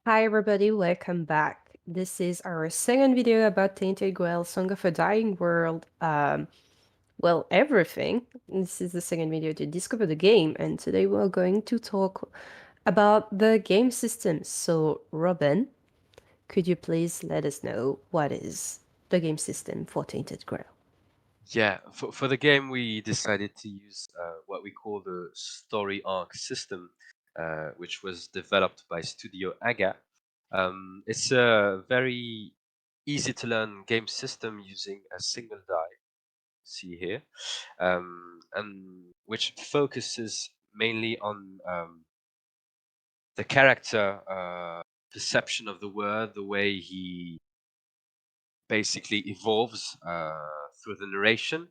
Hi everybody, welcome back. This is our second video about Tainted Grail, Song of a Dying World. Well, everything. This is the second video to discover the game, and today we're going to talk about the game system. So, Robin, could you please let us know what is the game system for Tainted Grail? Yeah, for the game, we decided to use what we call the story arc system, which was developed by Studio Agate. It's a very easy to learn game system using a single die, see here, and which focuses mainly on the character perception of the world, the way he basically evolves through the narration.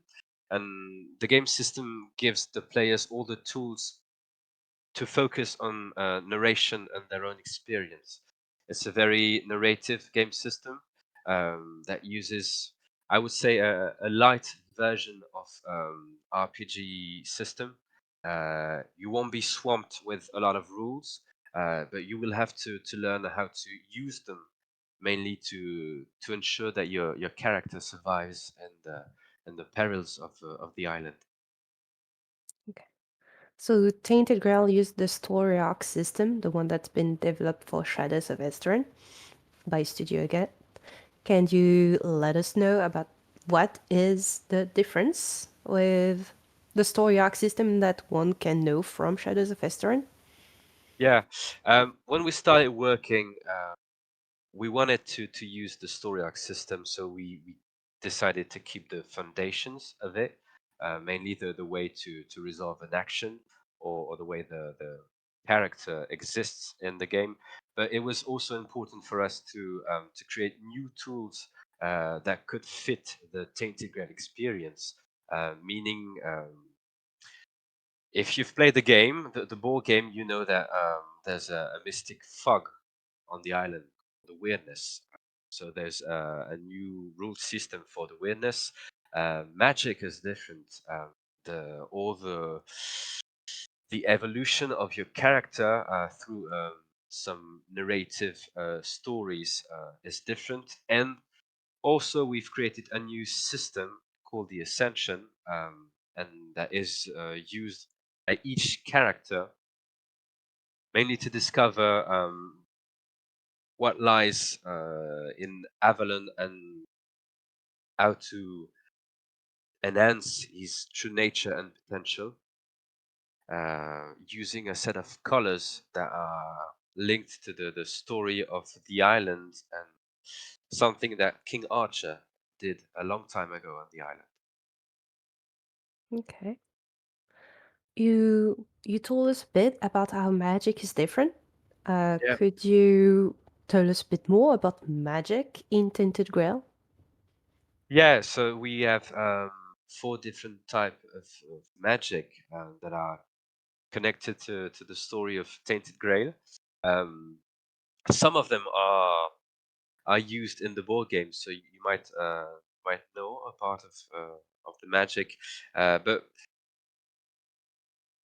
And the game system gives the players all the tools to focus on narration and their own experience. It's a very narrative game system that uses, I would say, a light version of RPG system. You won't be swamped with a lot of rules, but you will have to learn how to use them, mainly to ensure that your character survives and the perils of the island. Okay. So, Tainted Grail used the story arc system, the one that's been developed for Shadows of Esteren by Studio Agate. Can you let us know about what is the difference with the story arc system that one can know from Shadows of Esteren? Yeah, when we started working, we wanted to use the story arc system, so we decided to keep the foundations of it, mainly the way to resolve an action or the way the character exists in the game. But it was also important for us to create new tools that could fit the Tainted Grail experience, meaning. If you've played the game, the board game, you know that there's a mystic fog on the island, the weirdness. So there's a new rule system for the weirdness. Magic is different. All the evolution of your character through some narrative stories is different, and also we've created a new system called the Ascension, and that is used by each character mainly to discover what lies in Avalon and how to enhance his true nature and potential using a set of colors that are linked to the story of the island and something that King Archer did a long time ago on the island. Okay. You told us a bit about how magic is different. Yeah. Could you tell us a bit more about magic in Tinted Grail? Yeah, so we have four different type of magic that are connected to the story of Tainted Grail. Um, some of them are used in the board game, so you might know a part of the magic, but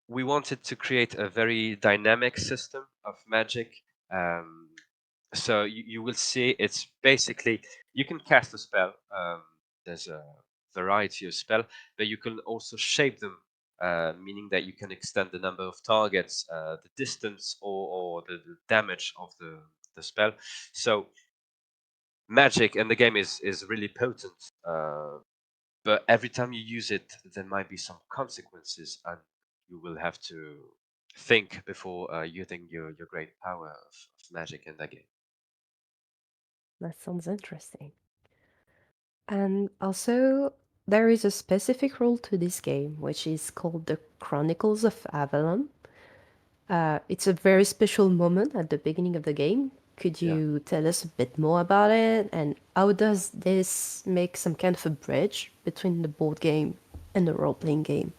we wanted to create a very dynamic system of magic. Um, so you will see it's basically you can cast a spell. There's a variety of spell, but you can also shape them, meaning that you can extend the number of targets, the distance, or the damage of the spell. So magic in the game is really potent, but every time you use it, there might be some consequences, and you will have to think before using your great power of magic in that game. That sounds interesting. And also, there is a specific rule to this game, which is called the Chronicles of Avalon. It's a very special moment at the beginning of the game. Could Yeah. you tell us a bit more about it? And how does this make some kind of a bridge between the board game and the role playing game?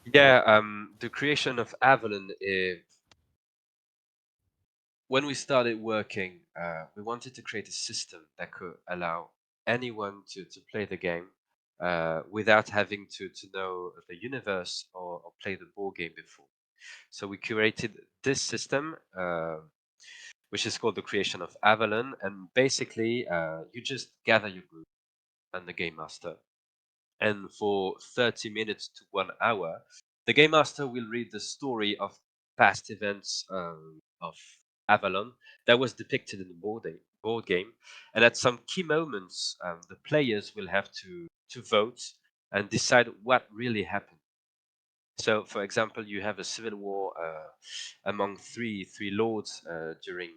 Yeah, the creation of Avalon, when we started working, we wanted to create a system that could allow anyone to play the game without having to know the universe or play the board game before. So we curated this system. which is called the creation of Avalon. And basically, you just gather your group and the game master, and for 30 minutes to 1 hour, the game master will read the story of past events of Avalon that was depicted in the board game. And at some key moments, the players will have to vote and decide what really happened. So, for example, you have a civil war among three lords during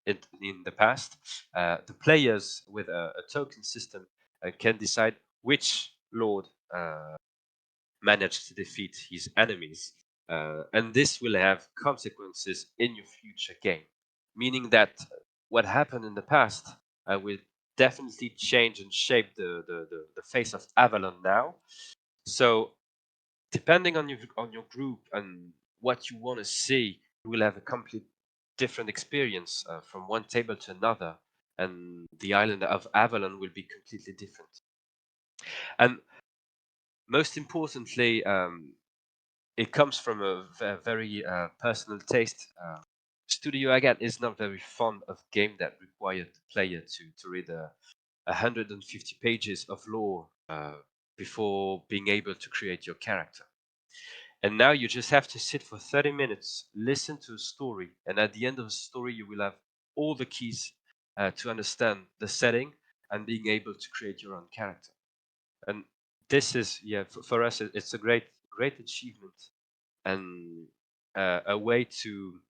in the past. The players with a token system can decide which lord managed to defeat his enemies, and this will have consequences in your future game. Meaning that what happened in the past will definitely change and shape the face of Avalon now. So depending on your group and what you want to see, you will have a complete different experience from one table to another, and the island of Avalon will be completely different. And most importantly, it comes from a very personal taste. Studio Agate is not very fond of game that require the player to read 150 pages of lore before being able to create your character. And now you just have to sit for 30 minutes, listen to a story, and at the end of the story, you will have all the keys to understand the setting and being able to create your own character. And this is, yeah, for us, it's a great achievement and a way to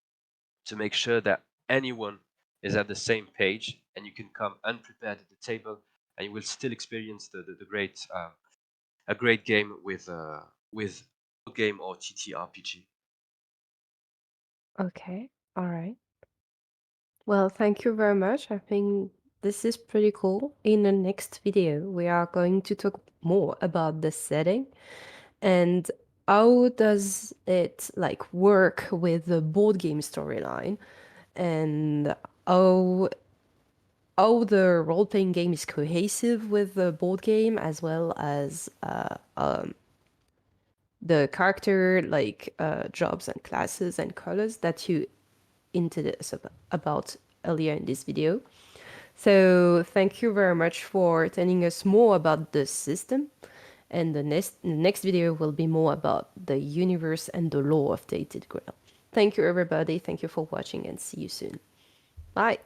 make sure that anyone is at the same page and you can come unprepared at the table and you will still experience the great a great game with game or TTRPG. Okay. All right. Well, thank you very much. I think this is pretty cool. In the next video, we are going to talk more about the setting and how does it like work with the board game storyline and how how the role-playing game is cohesive with the board game as well as the character like jobs and classes and colors that you hinted us about earlier in this video. So thank you very much for telling us more about the system. And the next video will be more about the universe and the lore of Tainted Grail. Thank you, everybody. Thank you for watching and see you soon. Bye.